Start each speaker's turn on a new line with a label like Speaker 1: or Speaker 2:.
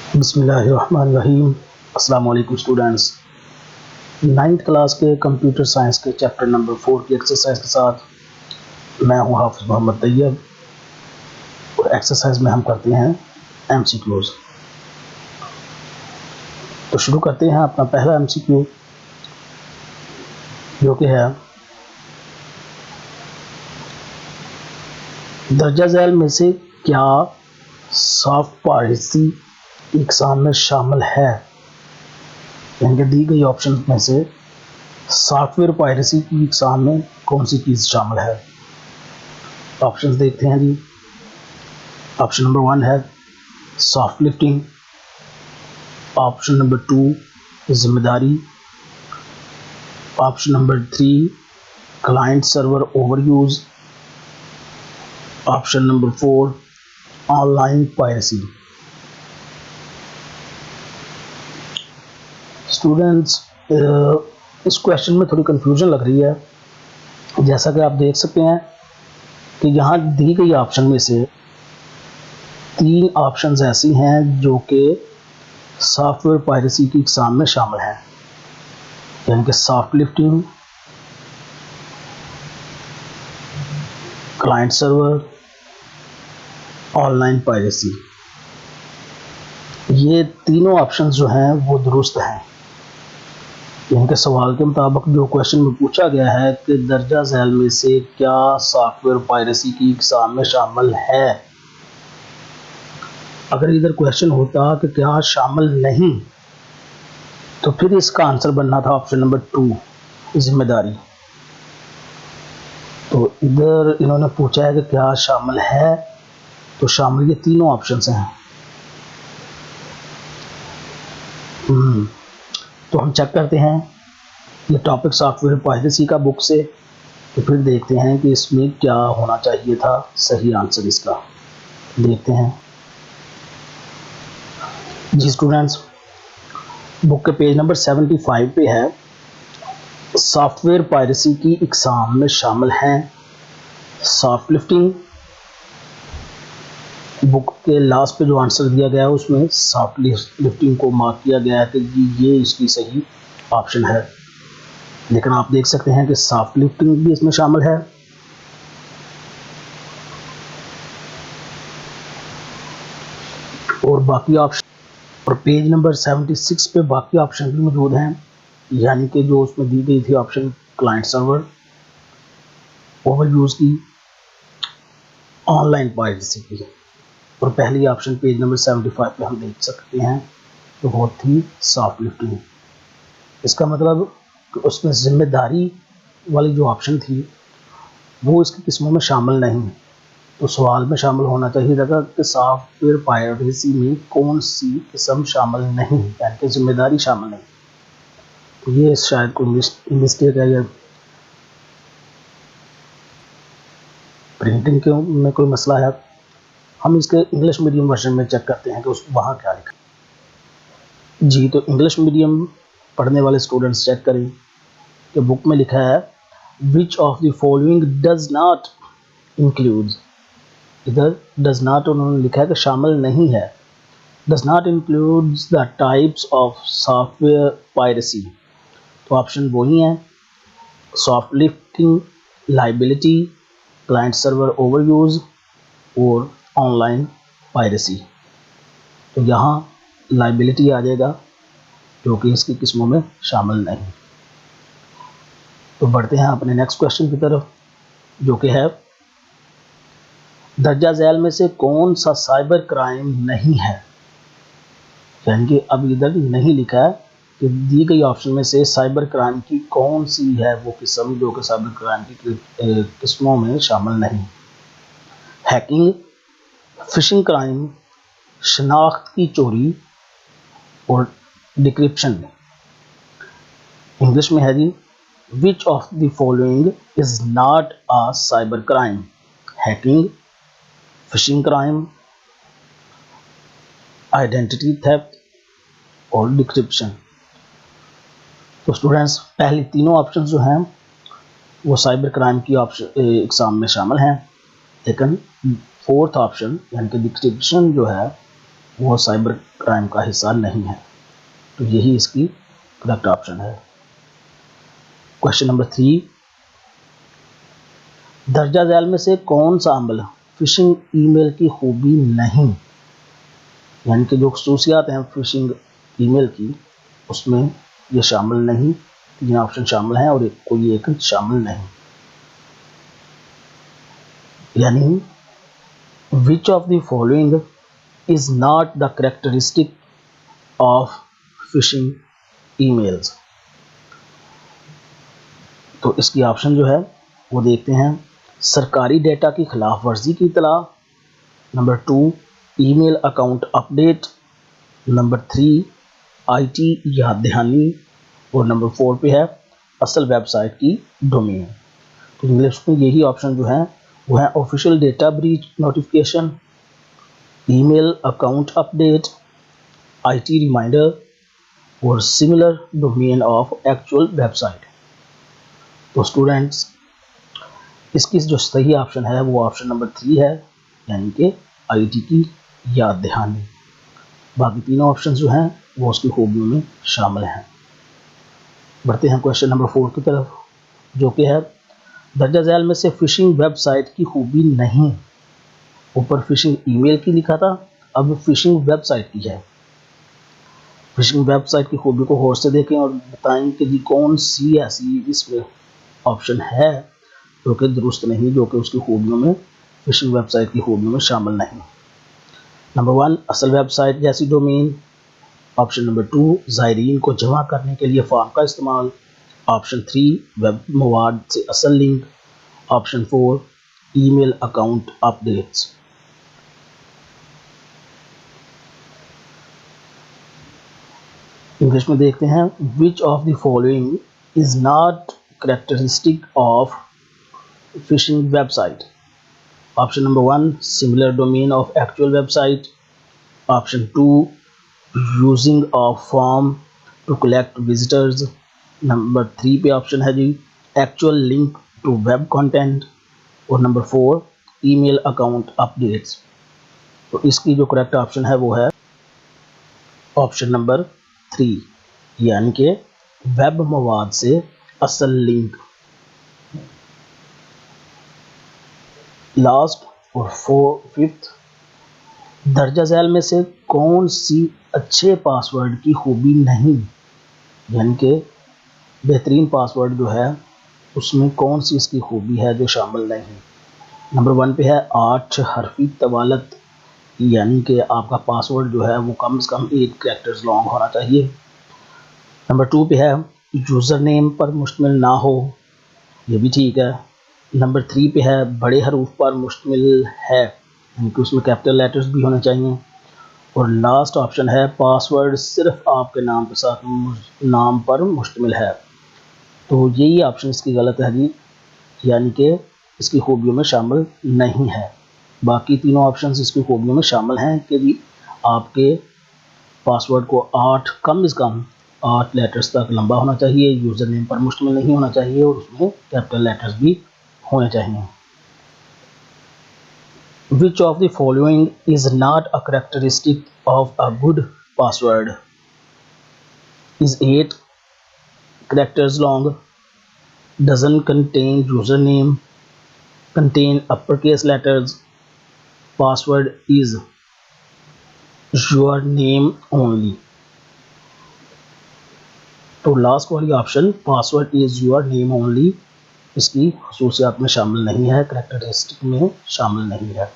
Speaker 1: बिस्मिल्लाहिर्रहमानिर्रहीम। अस्सलाम वालेकुम स्टूडेंट्स। 9th क्लास के कंप्यूटर साइंस के चैप्टर नंबर 4 की एक्सरसाइज के साथ मैं हूं हाफिज़ मोहम्मद तैयब और एक्सरसाइज में हम करते हैं एमसीक्यूज़। तो शुरू करते हैं अपना पहला एमसीक्यू, जो कि है दर्जा झैल में से क्या सॉफ्ट पायरेसी एग्जाम में शामिल है। यानी दी गई ऑप्शन में से सॉफ्टवेयर पायरेसी की एग्जाम में कौन सी चीज़ शामिल है। ऑप्शंस देखते हैं जी। ऑप्शन नंबर 1 है सॉफ्ट लिफ्टिंग। ऑप्शन नंबर 2 जिम्मेदारी। Option number 3 client server overuse. Option number 4 online piracy. Students, इस क्वेश्चन में थोड़ी कंफ्यूजन लग रही है। जैसा कि आप देख सकते हैं कि यहाँ दी गई ऑप्शन में से 3 ऑप्शंस ऐसी हैं जो कि सॉफ्टवेयर पायरेसी की एग्जाम में शामिल हैं, यानी कि soft lifting, client server, online piracy. ये तीनों ऑप्शंस जो हैं वो दुरुस्त हैं। इनके सवाल के मुताबिक जो क्वेश्चन में पूछा गया है कि दर्जा झैल में से क्या सॉफ्टवेयर पायरेसी की एग्जाम में शामिल है। अगर इधर क्वेश्चन होता कि क्या शामिल नहीं, तो फिर इसका आंसर बनना था ऑप्शन नंबर 2 जिम्मेदारी। तो इधर इन्होंने पूछा है कि क्या शामिल है, तो शामिल ये तीनों ऑप्शंस हैं। तो हम चेक करते हैं ये टॉपिक सॉफ्टवेयर पायरेसी का बुक से, तो फिर देखते हैं कि इसमें क्या होना चाहिए था सही आंसर इसका। देखते हैं जी स्टूडेंट्स, बुक के पेज नंबर 75 पे है सॉफ्टवेयर पायरेसी की एग्जाम में शामिल हैं सॉफ्ट लिफ्टिंग। बुक के लास्ट पे जो आंसर दिया गया है उसमें सॉफ्ट लिफ्टिंग को मार्क किया गया है कि ये इसकी सही ऑप्शन है, लेकिन आप देख सकते हैं कि सॉफ्ट लिफ्टिंग भी इसमें शामिल है। और बाकी ऑप्शन और पेज नंबर 76 पे बाकी ऑप्शन भी मौजूद हैं, यानी कि जो उसमें दी गई थी ऑप्शन क्लाइंट सर्वर ओवरयूज की, ऑनलाइन पायरेसी की, और पहली ऑप्शन पेज नंबर 75 पे हम देख सकते हैं तो वो थी सॉफ्ट लिफ्टिंग। इसका मतलब कि उसमें जिम्मेदारी वाली जो ऑप्शन थी वो इसकी किस्मों में शामिल नहीं। तो सवाल में शामिल होना चाहिए था कि सॉफ्टवेयर पायरेसी में कौन सी किस्म शामिल नहीं, यानी कि जिम्मेदारी शामिल नहीं। तो ये शायद कोई मिस्टेक है या प्रिंटिंग के में कोई मसला है। हम इसके इंग्लिश मीडियम वर्जन में चेक करते हैं कि उस वहाँ क्या लिखा जी। तो इंग्लिश मीडियम पढ़ने वाले स्टूडेंट्स चेक करें कि बुक में लिखा है विच of the following does not include. इधर डज नॉट उन्होंने लिखा है कि शामिल नहीं है। Does not includes the types of software piracy. तो ऑप्शन वही हैं soft lifting, liability, client server overuse और ऑनलाइन पायरेसी। तो यहाँ लाइबिलिटी आ जाएगा जो कि इसकी किस्मों में शामिल नहीं। तो बढ़ते हैं अपने नेक्स्ट क्वेश्चन की तरफ, जो कि है दर्जा झैल में से कौन सा साइबर क्राइम नहीं है। यानी कि अब इधर नहीं लिखा है कि दी गई ऑप्शन में से साइबर क्राइम की कौन सी है वो किस्म जो कि साइबर क्राइम की किस्मों में शामिल नहीं। हैकिंग, फिशिंग क्राइम, शनाख्त की चोरी और डिक्रिप्शन। इंग्लिश में है जी which of the following is not a cyber crime. Hacking, phishing crime, identity theft और डिक्रिप्शन। तो स्टूडेंट्स, पहली तीनों ऑप्शन जो हैं वो साइबर क्राइम की ऑप्शन एग्जाम में शामिल हैं, लेकिन फोर्थ ऑप्शन यानी कि डिक्रिप्शन जो है वो साइबर क्राइम का हिस्सा नहीं है। तो यही इसकी करेक्ट ऑप्शन है। क्वेश्चन नंबर 3, दर्जा झैल में से कौन सा अमल फिशिंग ईमेल की खूबी नहीं, यानी कि जो खसूसियात हैं फिशिंग ईमेल की उसमें ये शामिल नहीं। 3 ऑप्शन शामिल हैं और कोई एक शामिल नहीं। यानी विच of the following is not the characteristic of fishing emails. तो इसकी ऑप्शन जो है वो देखते हैं। सरकारी डेटा की खिलाफ वर्जी की इतला, number 2 email account update, number 3 IT याद दहानी, और नंबर 4 पे है असल वेबसाइट की डोमेन। तो इंग्लिश में यही ऑप्शन जो है वो है official data breach notification, email account update, IT reminder और similar domain of actual website. तो स्टूडेंट्स इसकी जो सही ऑप्शन है वो ऑप्शन नंबर 3 है, यानी कि आईटी की याद दहानी। बाकी तीनों ऑप्शन जो हैं वो उसकी खूबियों में शामिल हैं। बढ़ते हैं क्वेश्चन नंबर 4 की तरफ, जो कि है दर्जा झैल में से फिशिंग वेबसाइट की खूबी नहीं। ऊपर फिशिंग ईमेल की लिखा था, अब फिशिंग वेबसाइट की है। फिशिंग वेबसाइट की खूबी को गौर से देखें और बताएं कि जी कौन सी ऐसी इसमें ऑप्शन है जो कि दुरुस्त नहीं, जो कि उसकी खूबियों में फिशिंग वेबसाइट की खूबियों में शामिल नहीं। नंबर 1 असल वेबसाइट जैसी डोमेन, ऑप्शन नंबर 2 ज़ायरीन को जमा करने के लिए फॉर्म का इस्तेमाल, ऑप्शन 3 वेब मवाद से असल link, option 4 email account updates. English में देखते हैं which of the following is not characteristic of phishing website. Option number 1 similar domain of actual website, option 2 using of form to collect visitors, number 3 पे option है जी actual link to web content, और number 4 email account updates. तो इसकी जो correct option है वो है ऑप्शन नंबर 3, यानी कि वेब मवाद से असल लिंक। लास्ट और 5th, दर्जा झैल में से कौन सी अच्छे पासवर्ड की खूबी नहीं, यानी कि बेहतरीन पासवर्ड जो है उसमें कौन सी इसकी खूबी है जो शामिल नहीं। नंबर 1 पे है 8 हरफी तवालत, यानी कि आपका पासवर्ड जो है वो कम से कम 8 कैरेक्टर्स लॉन्ग होना चाहिए। नंबर 2 पे है यूज़र नेम पर मुश्तमिल ना हो, ये भी ठीक है। नंबर 3 पे है बड़े हरूफ पर मुश्तमिल है, यानी कि उसमें कैपिटल लेटर्स भी होने चाहिए। और लास्ट ऑप्शन है पासवर्ड सिर्फ आपके नाम के साथ नाम पर मुश्तमिल है। तो यही ऑप्शन इसकी गलत है जी, यानी कि इसकी खूबियों में शामिल नहीं है। बाकी तीनों ऑप्शंस इसकी खूबियों में शामिल हैं कि जी आपके पासवर्ड को 8 कम से कम 8 लेटर्स तक लंबा होना चाहिए, यूज़र नेम पर मुश्तमिल नहीं होना चाहिए और उसमें कैपिटल लेटर्स भी होने चाहिए। Which of the following is not a characteristic of a good password? Is 8 characters long, doesn't contain username, contain uppercase letters, password is your name only। तो लास्ट वाली option password is your name only इसकी खसूसियात में शामिल नहीं है, characteristic में शामिल नहीं है।